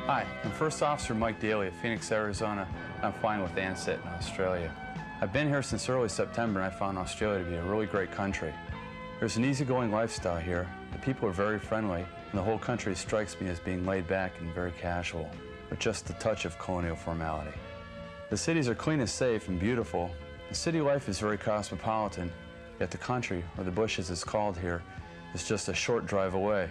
Hi, I'm First Officer Mike Daly of Phoenix, Arizona. I'm flying with Ansett in Australia. I've been here since early September and I found Australia to be a really great country. There's an easygoing lifestyle here, the people are very friendly, and the whole country strikes me as being laid back and very casual, with just a touch of colonial formality. The cities are clean and safe and beautiful. The city life is very cosmopolitan, yet the country, or the bush as it's called here, is just a short drive away.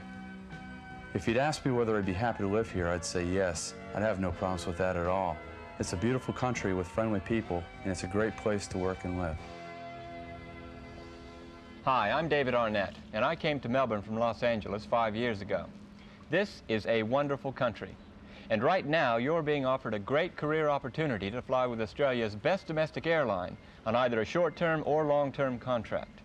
If you'd asked me whether I'd be happy to live here, I'd say yes. I'd have no problems with that at all. It's a beautiful country with friendly people, and it's a great place to work and live. Hi, I'm David Arnett, and I came to Melbourne from Los Angeles 5 years ago. This is a wonderful country, and right now you're being offered a great career opportunity to fly with Australia's best domestic airline on either a short-term or long-term contract.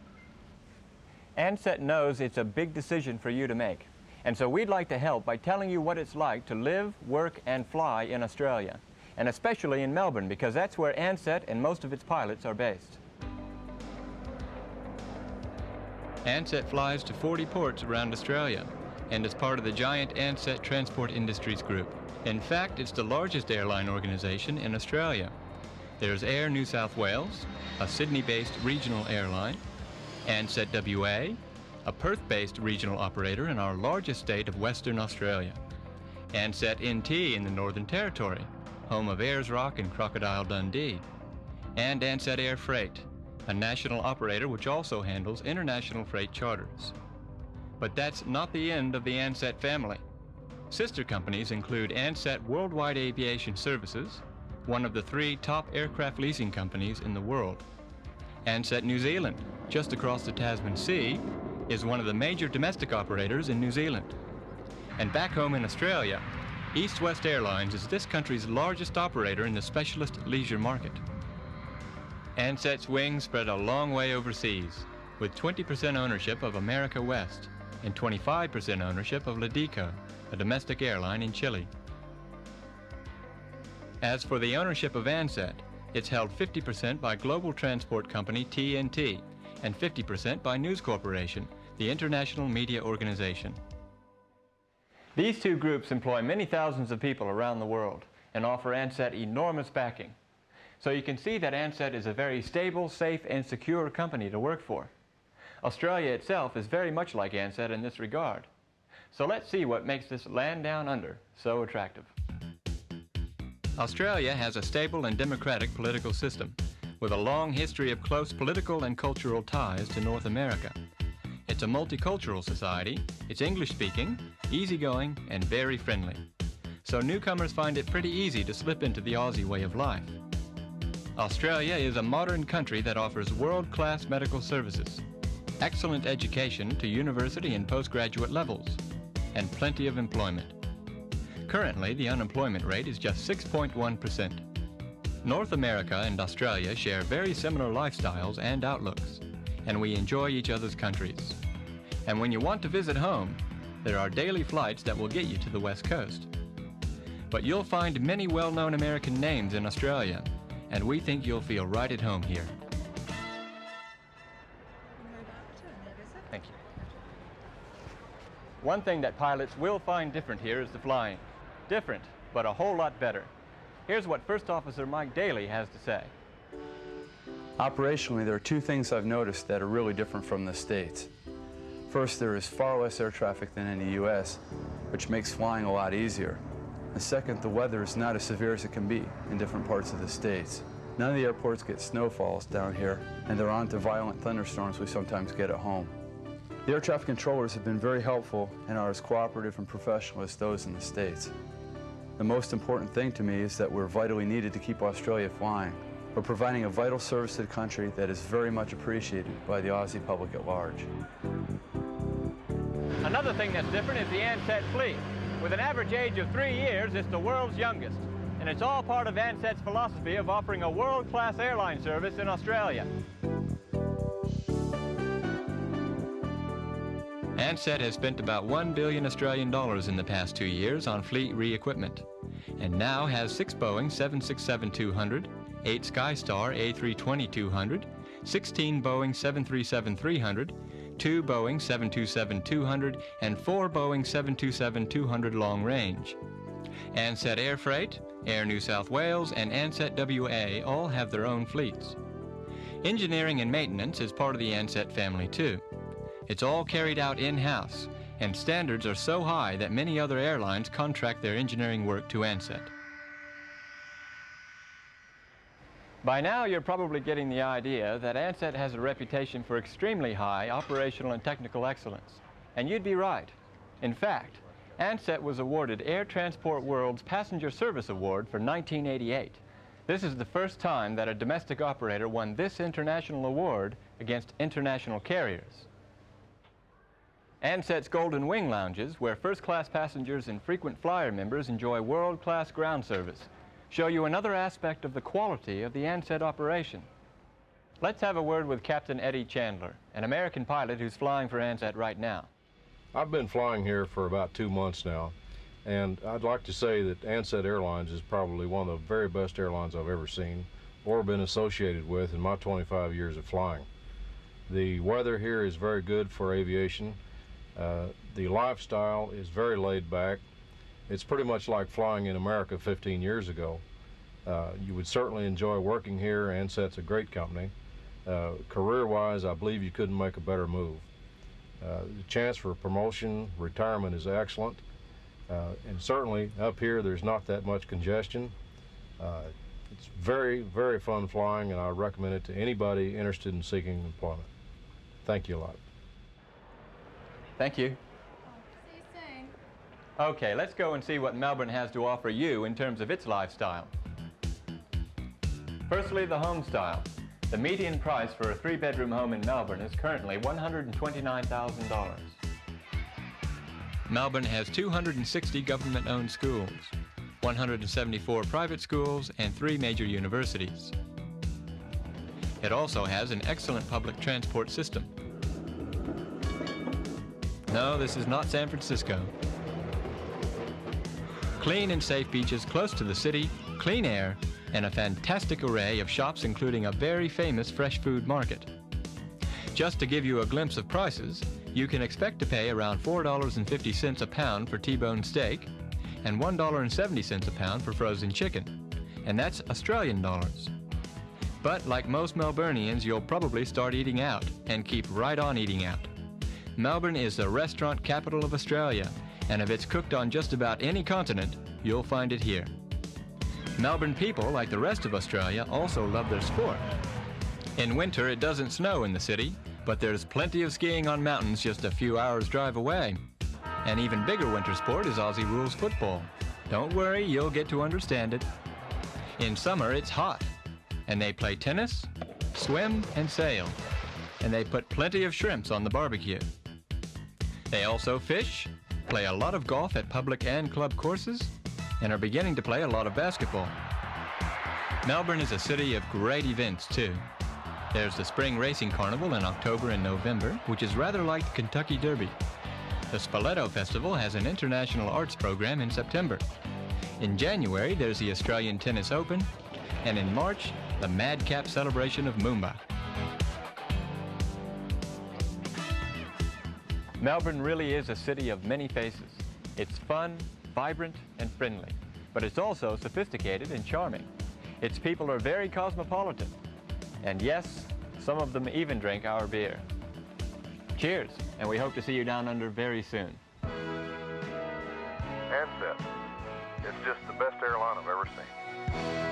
Ansett knows it's a big decision for you to make. And so we'd like to help by telling you what it's like to live, work, and fly in Australia, and especially in Melbourne, because that's where Ansett and most of its pilots are based. Ansett flies to 40 ports around Australia and is part of the giant Ansett Transport Industries Group. In fact, it's the largest airline organization in Australia. There's Air New South Wales, a Sydney-based regional airline, Ansett WA, a Perth-based regional operator in our largest state of Western Australia, Ansett NT in the Northern Territory, home of Ayers Rock and Crocodile Dundee, and Ansett Air Freight, a national operator which also handles international freight charters. But that's not the end of the Ansett family. Sister companies include Ansett Worldwide Aviation Services, one of the 3 top aircraft leasing companies in the world. Ansett New Zealand, just across the Tasman Sea, is one of the major domestic operators in New Zealand. And back home in Australia, East West Airlines is this country's largest operator in the specialist leisure market. Ansett's wings spread a long way overseas, with 20% ownership of America West and 25% ownership of Ladico, a domestic airline in Chile. As for the ownership of Ansett, it's held 50% by global transport company TNT and 50% by News Corporation, the international media organization. These two groups employ many thousands of people around the world and offer Ansett enormous backing. So you can see that Ansett is a very stable, safe, and secure company to work for. Australia itself is very much like Ansett in this regard. So let's see what makes this land down under so attractive. Australia has a stable and democratic political system, with a long history of close political and cultural ties to North America. It's a multicultural society, it's English-speaking, easygoing, and very friendly. So newcomers find it pretty easy to slip into the Aussie way of life. Australia is a modern country that offers world-class medical services, excellent education to university and postgraduate levels, and plenty of employment. Currently, the unemployment rate is just 6.1%. North America and Australia share very similar lifestyles and outlooks, and we enjoy each other's countries. And when you want to visit home, there are daily flights that will get you to the West Coast. But you'll find many well-known American names in Australia, and we think you'll feel right at home here. Thank you. One thing that pilots will find different here is the flying. Different, but a whole lot better. Here's what First Officer Mike Daly has to say. Operationally, there are 2 things I've noticed that are really different from the States. First, there is far less air traffic than in the U.S., which makes flying a lot easier. And second, the weather is not as severe as it can be in different parts of the States. None of the airports get snowfalls down here, and there aren't the violent thunderstorms we sometimes get at home. The air traffic controllers have been very helpful and are as cooperative and professional as those in the States. The most important thing to me is that we're vitally needed to keep Australia flying. We're providing a vital service to the country that is very much appreciated by the Aussie public at large. Another thing that's different is the Ansett fleet. With an average age of 3 years, it's the world's youngest. And it's all part of Ansett's philosophy of offering a world-class airline service in Australia. Ansett has spent about $1 billion Australian dollars in the past 2 years on fleet re-equipment, and now has 6 Boeing 767-200, 8 SkyStar A320-200, 16 Boeing 737-300, 2 Boeing 727-200, and 4 Boeing 727-200 long range. Ansett Air Freight, Air New South Wales, and Ansett WA all have their own fleets. Engineering and maintenance is part of the Ansett family too. It's all carried out in-house, and standards are so high that many other airlines contract their engineering work to Ansett. By now, you're probably getting the idea that Ansett has a reputation for extremely high operational and technical excellence. And you'd be right. In fact, Ansett was awarded Air Transport World's Passenger Service Award for 1988. This is the first time that a domestic operator won this international award against international carriers. Ansett's Golden Wing Lounges, where first-class passengers and frequent flyer members enjoy world-class ground service, show you another aspect of the quality of the Ansett operation. Let's have a word with Captain Eddie Chandler, an American pilot who's flying for Ansett right now. I've been flying here for about 2 months now, and I'd like to say that Ansett Airlines is probably one of the very best airlines I've ever seen or been associated with in my 25 years of flying. The weather here is very good for aviation. The lifestyle is very laid back. It's pretty much like flying in America 15 years ago. You would certainly enjoy working here. Ansett's a great company. Career-wise, I believe you couldn't make a better move. The chance for promotion, retirement is excellent. And certainly up here, there's not that much congestion. It's very, very fun flying, and I recommend it to anybody interested in seeking employment. Thank you a lot. Thank you. See you soon. Okay, let's go and see what Melbourne has to offer you in terms of its lifestyle. Firstly, the home style. The median price for a 3-bedroom home in Melbourne is currently $129,000. Melbourne has 260 government-owned schools, 174 private schools, and 3 major universities. It also has an excellent public transport system. No, this is not San Francisco. Clean and safe beaches close to the city, clean air, and a fantastic array of shops including a very famous fresh food market. Just to give you a glimpse of prices, you can expect to pay around $4.50 a pound for T-bone steak and $1.70 a pound for frozen chicken, and that's Australian dollars. But like most Melburnians, you'll probably start eating out and keep right on eating out. Melbourne is the restaurant capital of Australia, and if it's cooked on just about any continent, you'll find it here. Melbourne people, like the rest of Australia, also love their sport. In winter, it doesn't snow in the city, but there's plenty of skiing on mountains just a few hours' drive away. An even bigger winter sport is Aussie rules football. Don't worry, you'll get to understand it. In summer, it's hot, and they play tennis, swim, and sail, and they put plenty of shrimps on the barbecue. They also fish, play a lot of golf at public and club courses, and are beginning to play a lot of basketball. Melbourne is a city of great events, too. There's the Spring Racing Carnival in October and November, which is rather like the Kentucky Derby. The Spoleto Festival has an international arts program in September. In January, there's the Australian Tennis Open, and in March, the Madcap celebration of Moomba. Melbourne really is a city of many faces. It's fun, vibrant, and friendly, but it's also sophisticated and charming. Its people are very cosmopolitan, and yes, some of them even drink our beer. Cheers, and we hope to see you down under very soon. Ansett. It's just the best airline I've ever seen.